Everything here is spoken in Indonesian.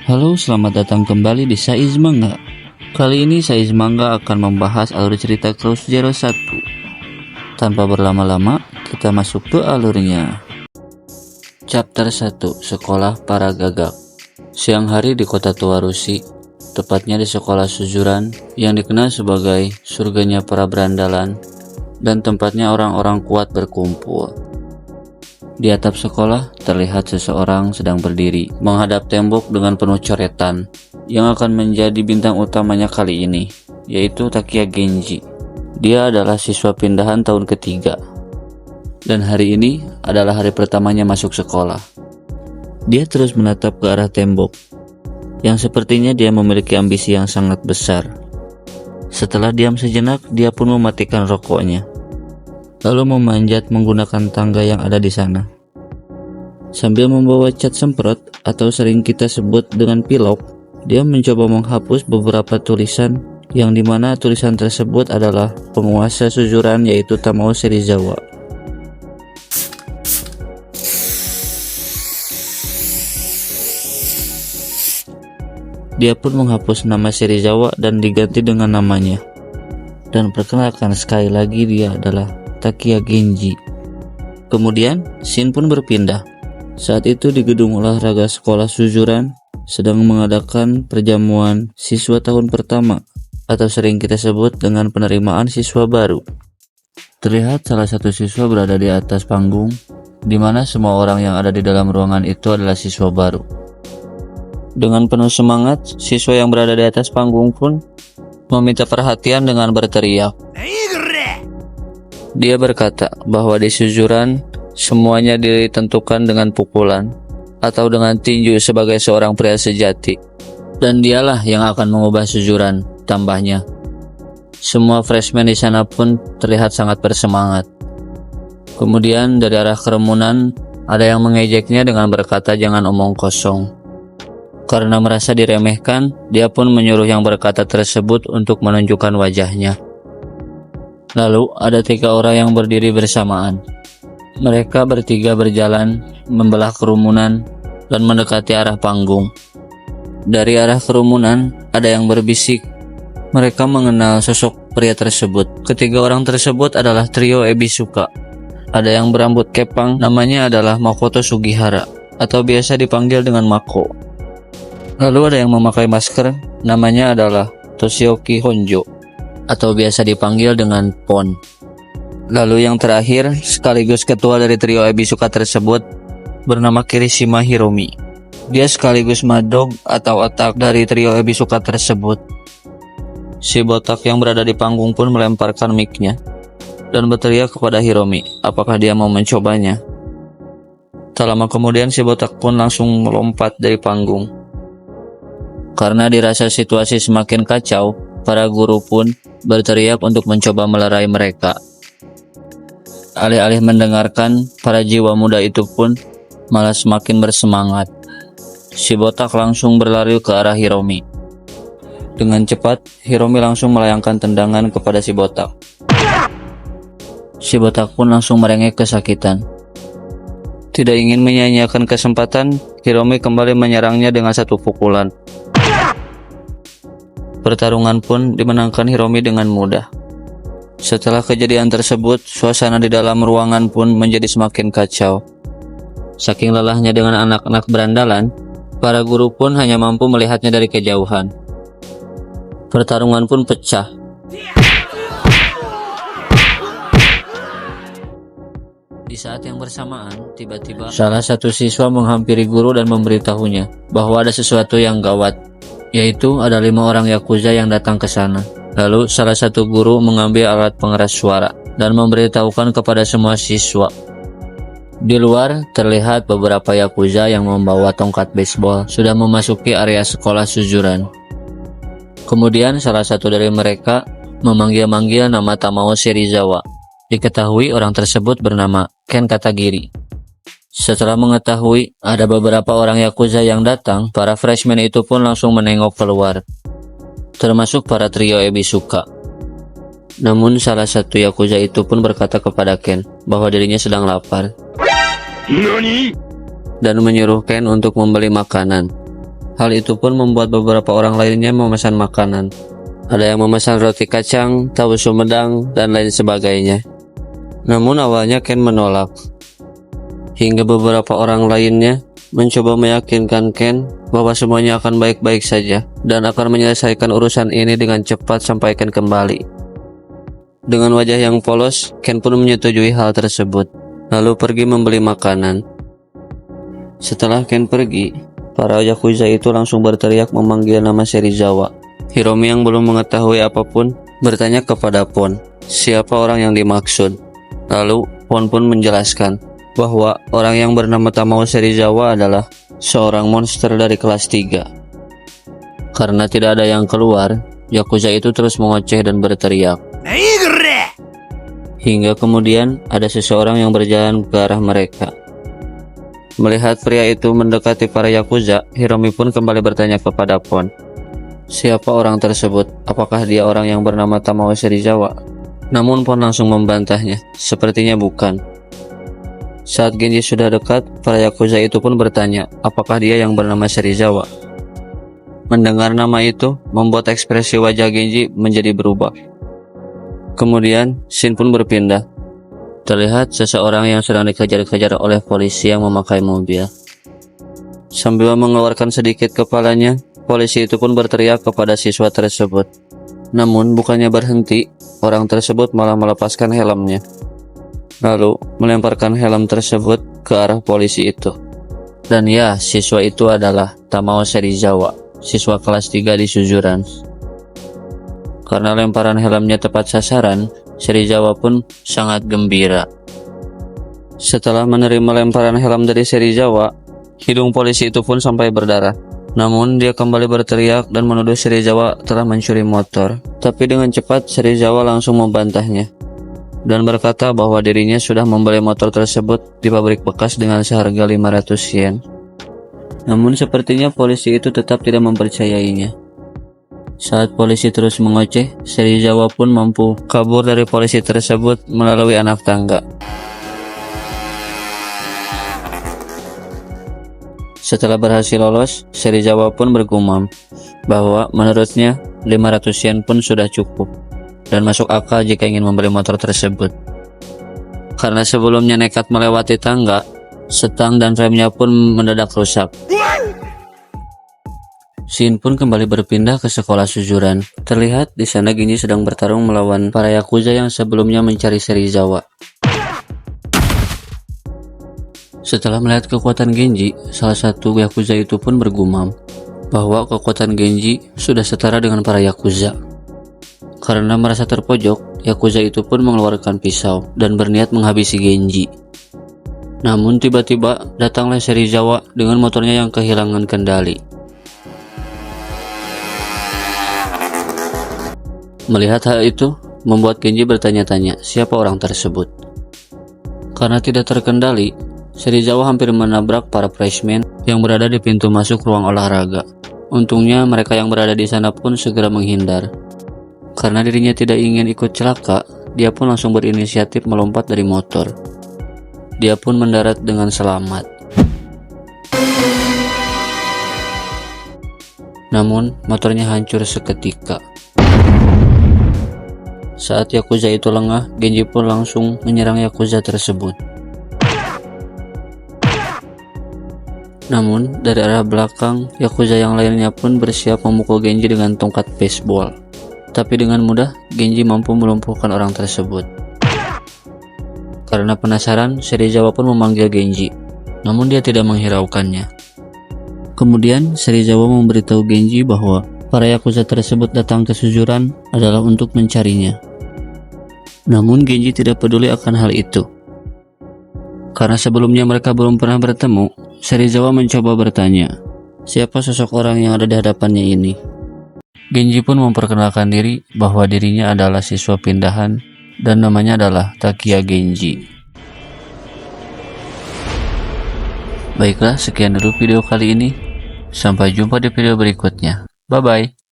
Halo, selamat datang kembali di Saiz Manga. Kali ini Saiz Manga akan membahas alur cerita Cross Zero 1. Tanpa berlama-lama, kita masuk ke alurnya. Chapter 1, Sekolah Para Gagak. Siang hari di kota tua Rusi, tepatnya di sekolah Suzuran yang dikenal sebagai surganya para berandalan dan tempatnya orang-orang kuat berkumpul. Di atap sekolah, terlihat seseorang sedang berdiri menghadap tembok dengan penuh coretan yang akan menjadi bintang utamanya kali ini, yaitu Takiya Genji. Dia adalah siswa pindahan tahun ketiga, dan hari ini adalah hari pertamanya masuk sekolah. Dia terus menatap ke arah tembok, yang sepertinya dia memiliki ambisi yang sangat besar. Setelah diam sejenak, dia pun mematikan rokoknya, lalu memanjat menggunakan tangga yang ada di sana. Sambil membawa cat semprot atau sering kita sebut dengan pilok, dia mencoba menghapus beberapa tulisan yang dimana tulisan tersebut adalah penguasa Suzuran yaitu Tamao Serizawa. Dia pun menghapus nama Serizawa dan diganti dengan namanya. Dan perkenalkan sekali lagi, dia adalah Takiya Genji. Kemudian, scene pun berpindah. Saat itu di gedung olahraga sekolah Suzuran sedang mengadakan perjamuan siswa tahun pertama atau sering kita sebut dengan penerimaan siswa baru. Terlihat salah satu siswa berada di atas panggung, di mana semua orang yang ada di dalam ruangan itu adalah siswa baru. Dengan penuh semangat, siswa yang berada di atas panggung pun meminta perhatian dengan berteriak. Dia berkata bahwa di Suzuran semuanya ditentukan dengan pukulan atau dengan tinju sebagai seorang pria sejati, dan dialah yang akan mengubah Suzuran, tambahnya. Semua freshman di sana pun terlihat sangat bersemangat. Kemudian dari arah kerumunan ada yang mengejeknya dengan berkata jangan omong kosong. Karena merasa diremehkan, dia pun menyuruh yang berkata tersebut untuk menunjukkan wajahnya. Lalu ada 3 orang yang berdiri bersamaan. Mereka bertiga berjalan membelah kerumunan dan mendekati arah panggung. Dari arah kerumunan ada yang berbisik. Mereka mengenal sosok pria tersebut. Ketiga orang tersebut adalah trio Ebisuka. Ada yang berambut kepang, namanya adalah Makoto Sugihara atau biasa dipanggil dengan Mako. Lalu ada yang memakai masker, namanya adalah Toshioki Honjo atau biasa dipanggil dengan Pon. Lalu yang terakhir, sekaligus ketua dari trio Ebisuka tersebut, bernama Kirishima Hiromi. Dia sekaligus madog atau otak dari trio Ebisuka tersebut. Si botak yang berada di panggung pun melemparkan mic-nya dan berteriak kepada Hiromi, apakah dia mau mencobanya. Tak lama kemudian si botak pun langsung melompat dari panggung. Karena dirasa situasi semakin kacau, para guru pun berteriak untuk mencoba melerai mereka. Alih-alih mendengarkan, para jiwa muda itu pun malah semakin bersemangat. Si botak langsung berlari ke arah Hiromi. Dengan cepat, Hiromi langsung melayangkan tendangan kepada si botak. Si botak pun langsung merengek kesakitan. Tidak ingin menyia-nyiakan kesempatan, Hiromi kembali menyerangnya dengan 1 pukulan. Pertarungan pun dimenangkan Hiromi dengan mudah. Setelah kejadian tersebut, suasana di dalam ruangan pun menjadi semakin kacau. Saking lelahnya dengan anak-anak berandalan, para guru pun hanya mampu melihatnya dari kejauhan. Pertarungan pun pecah. Di saat yang bersamaan, tiba-tiba salah satu siswa menghampiri guru dan memberitahunya bahwa ada sesuatu yang gawat, yaitu ada 5 orang Yakuza yang datang ke sana. Lalu salah satu guru mengambil alat pengeras suara dan memberitahukan kepada semua siswa. Di luar terlihat beberapa Yakuza yang membawa tongkat baseball sudah memasuki area sekolah Suzuran. Kemudian salah satu dari mereka memanggil-manggil nama Tamao Serizawa. Diketahui orang tersebut bernama Ken Katagiri. Setelah mengetahui ada beberapa orang Yakuza yang datang, para freshman itu pun langsung menengok keluar, termasuk para trio Ebisuka. Namun salah satu Yakuza itu pun berkata kepada Ken bahwa dirinya sedang lapar dan menyuruh Ken untuk membeli makanan. Hal itu pun membuat beberapa orang lainnya memesan makanan. Ada yang memesan roti kacang, tahu sumedang, dan lain sebagainya. Namun awalnya Ken menolak. Hingga beberapa orang lainnya mencoba meyakinkan Ken bahwa semuanya akan baik-baik saja dan akan menyelesaikan urusan ini dengan cepat sampai Ken kembali. Dengan wajah yang polos, Ken pun menyetujui hal tersebut, lalu pergi membeli makanan. Setelah Ken pergi, para Yakuza itu langsung berteriak memanggil nama Serizawa. Hiromi yang belum mengetahui apapun bertanya kepada Pon, siapa orang yang dimaksud. Lalu Pon pun menjelaskan bahwa orang yang bernama Tamao Serizawa adalah seorang monster dari kelas 3. Karena tidak ada yang keluar, Yakuza itu terus mengoceh dan berteriak. Hingga kemudian ada seseorang yang berjalan ke arah mereka. Melihat pria itu mendekati para Yakuza, Hiromi pun kembali bertanya kepada Pon, siapa orang tersebut? Apakah dia orang yang bernama Tamao Serizawa? Namun Pon langsung membantahnya, sepertinya bukan. Saat Genji sudah dekat, para Yakuza itu pun bertanya, apakah dia yang bernama Serizawa? Mendengar nama itu, membuat ekspresi wajah Genji menjadi berubah. Kemudian, scene pun berpindah. Terlihat seseorang yang sedang dikejar-kejar oleh polisi yang memakai mobil. Sambil mengeluarkan sedikit kepalanya, polisi itu pun berteriak kepada siswa tersebut. Namun bukannya berhenti, orang tersebut malah melepaskan helmnya. Lalu melemparkan helm tersebut ke arah polisi itu. Dan ya, siswa itu adalah Tamao Serizawa, siswa kelas 3 di Suzuran. Karena lemparan helmnya tepat sasaran, Serizawa pun sangat gembira. Setelah menerima lemparan helm dari Serizawa, hidung polisi itu pun sampai berdarah. Namun dia kembali berteriak dan menuduh Serizawa telah mencuri motor. Tapi dengan cepat Serizawa langsung membantahnya dan berkata bahwa dirinya sudah membeli motor tersebut di pabrik bekas dengan seharga 500 yen. Namun sepertinya polisi itu tetap tidak mempercayainya. Saat polisi terus mengoceh, Serizawa pun mampu kabur dari polisi tersebut melalui anak tangga. Setelah berhasil lolos, Serizawa pun bergumam bahwa menurutnya 500 yen pun sudah cukup dan masuk akal jika ingin membeli motor tersebut. Karena sebelumnya nekat melewati tangga, setang dan remnya pun mendadak rusak. Scene pun kembali berpindah ke sekolah Suzuran. Terlihat di sana Genji sedang bertarung melawan para Yakuza yang sebelumnya mencari Serizawa. Setelah melihat kekuatan Genji, salah satu Yakuza itu pun bergumam bahwa kekuatan Genji sudah setara dengan para Yakuza. Karena merasa terpojok, Yakuza itu pun mengeluarkan pisau dan berniat menghabisi Genji. Namun tiba-tiba datanglah Serizawa dengan motornya yang kehilangan kendali. Melihat hal itu, membuat Genji bertanya-tanya siapa orang tersebut. Karena tidak terkendali, Serizawa hampir menabrak para freshmen yang berada di pintu masuk ruang olahraga. Untungnya mereka yang berada di sana pun segera menghindar. Karena dirinya tidak ingin ikut celaka, dia pun langsung berinisiatif melompat dari motor. Dia pun mendarat dengan selamat. Namun, motornya hancur seketika. Saat Yakuza itu lengah, Genji pun langsung menyerang Yakuza tersebut. Namun, dari arah belakang, Yakuza yang lainnya pun bersiap memukul Genji dengan tongkat baseball. Tapi dengan mudah, Genji mampu melumpuhkan orang tersebut. Karena penasaran, Serizawa pun memanggil Genji. Namun dia tidak menghiraukannya. Kemudian, Serizawa memberitahu Genji bahwa para Yakuza tersebut datang ke Suzuran adalah untuk mencarinya. Namun Genji tidak peduli akan hal itu. Karena sebelumnya mereka belum pernah bertemu, Serizawa mencoba bertanya, siapa sosok orang yang ada di hadapannya ini? Genji pun memperkenalkan diri bahwa dirinya adalah siswa pindahan dan namanya adalah Takiya Genji. Baiklah, sekian dulu video kali ini. Sampai jumpa di video berikutnya. Bye-bye.